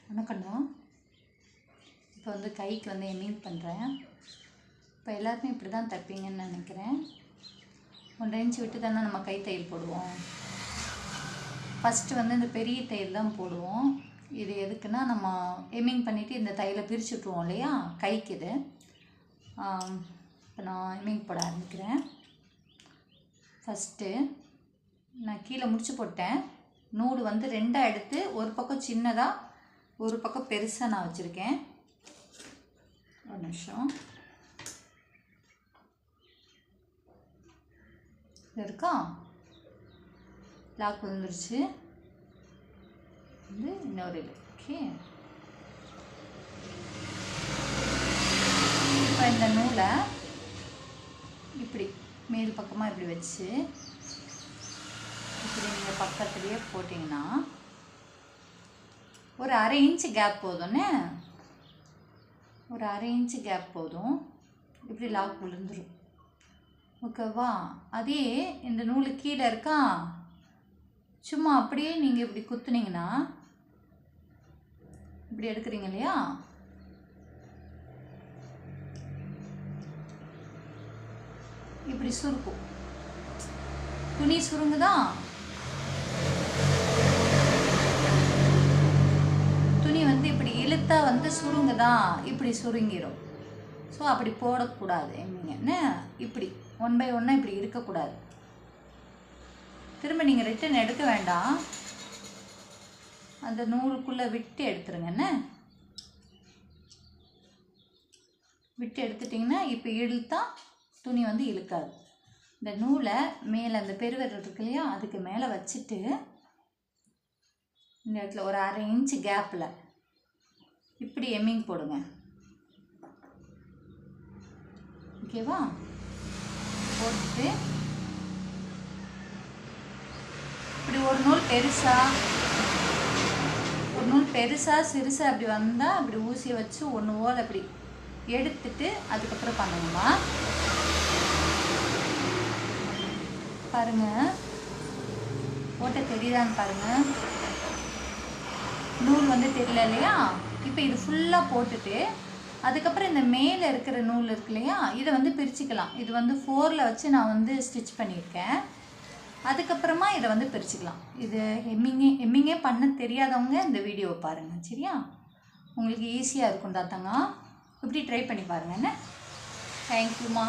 வணக்கம்ண்ணா. இப்போ வந்து கைக்கு வந்து எம்மிங் பண்ணுறேன். இப்போ எல்லாருமே இப்படி தான் தைப்பீங்கன்னு நினைக்கிறேன். 1.5 இன்ச்சு விட்டு தானே நம்ம கை தையல் போடுவோம். ஃபஸ்ட்டு வந்து இந்த பெரிய தையல் தான் போடுவோம். இது எதுக்குன்னா, நம்ம எம்மிங் பண்ணிவிட்டு இந்த தையலை பிரித்து விட்ருவோம் இல்லையா கைக்கு. இது இப்போ நான் எம்மிங் போட ஆரம்பிக்கிறேன். ஃபஸ்ட்டு நான் கீழே முடிச்சு போட்டேன். நூல் வந்து 2ஆக எடுத்து ஒரு பக்கம் சின்னதாக ஒரு பக்கம் பெருசாக நான் வச்சுருக்கேன். ஒரு நிமிஷம் இருக்கா, லாக் வந்துருச்சு. வந்து இன்னொரு இது. ஓகே, இப்போ இந்த நூலை இப்படி மேல் பக்கமாக இப்படி வச்சு இப்படி நீங்கள் பக்கத்துலேயே போட்டிங்கன்னா ஒரு 1/2 இன்ச்சு கேப் போதும்னே. ஒரு 1/2 இன்ச்சு கேப் போதும். இப்படி லாக் விழுந்துடும். ஓகேவா? அதே இந்த நூலு கீழே இருக்கா, சும்மா அப்படியே நீங்கள் இப்படி குத்துனீங்கன்னா, இப்படி எடுக்கிறீங்க இல்லையா, இப்படி சுருக்கும். துணி சுருங்குதா, துணி வந்து இப்படி இழுத்தா வந்து சுருங்குதா, இப்படி சுருங்கிடும். ஸோ அப்படி போடக்கூடாது எம்மிங்க. இப்படி 1 by 1 இப்படி இருக்கக்கூடாது. திரும்ப நீங்கள் ரிட்டன் எடுக்க வேண்டாம், அந்த நூலுக்குள்ளே விட்டு எடுத்துருங்கண்ணே. விட்டு எடுத்துட்டிங்கன்னா இப்போ இழுத்தா துணி வந்து இழுக்காது. இந்த நூலை மேலே அந்த பெருவிரல் இருக்கு இல்லையா, அதுக்கு மேலே வச்சுட்டு இந்த இடத்துல ஒரு 1/2 இன்ச்சு கேப்பில் இப்படி எம்மிங் போடுங்க. ஓகேவா? போட்டு இப்படி ஒரு நூல் பெருசாக சிறுசாக அப்படி வந்தால் அப்படி ஊசியை வச்சு ஒன்று ஓலை அப்படி எடுத்துட்டு அதுக்கப்புறம் பண்ணுங்கம்மா. பாருங்கள், ஓட்டை தெரியுதான்னு பாருங்கள். நூல் வந்து தெரியல இல்லையா? இப்போ இது ஃபுல்லாக போட்டுட்டு அதுக்கப்புறம் இந்த மேலே இருக்கிற நூல் இருக்கு இல்லையா, இதை வந்து பிரிச்சுக்கலாம். இது வந்து 4ல் வச்சு நான் வந்து ஸ்டிச் பண்ணியிருக்கேன். அதுக்கப்புறமா இதை வந்து பிரிச்சுக்கலாம். இது எம்மிங்கே பண்ண தெரியாதவங்க இந்த வீடியோவை பாருங்கள், சரியா? உங்களுக்கு ஈஸியாக இருக்கும் தாத்தாங்க. இப்படி ட்ரை பண்ணி பாருங்கள் என்ன. தேங்க்யூம்மா.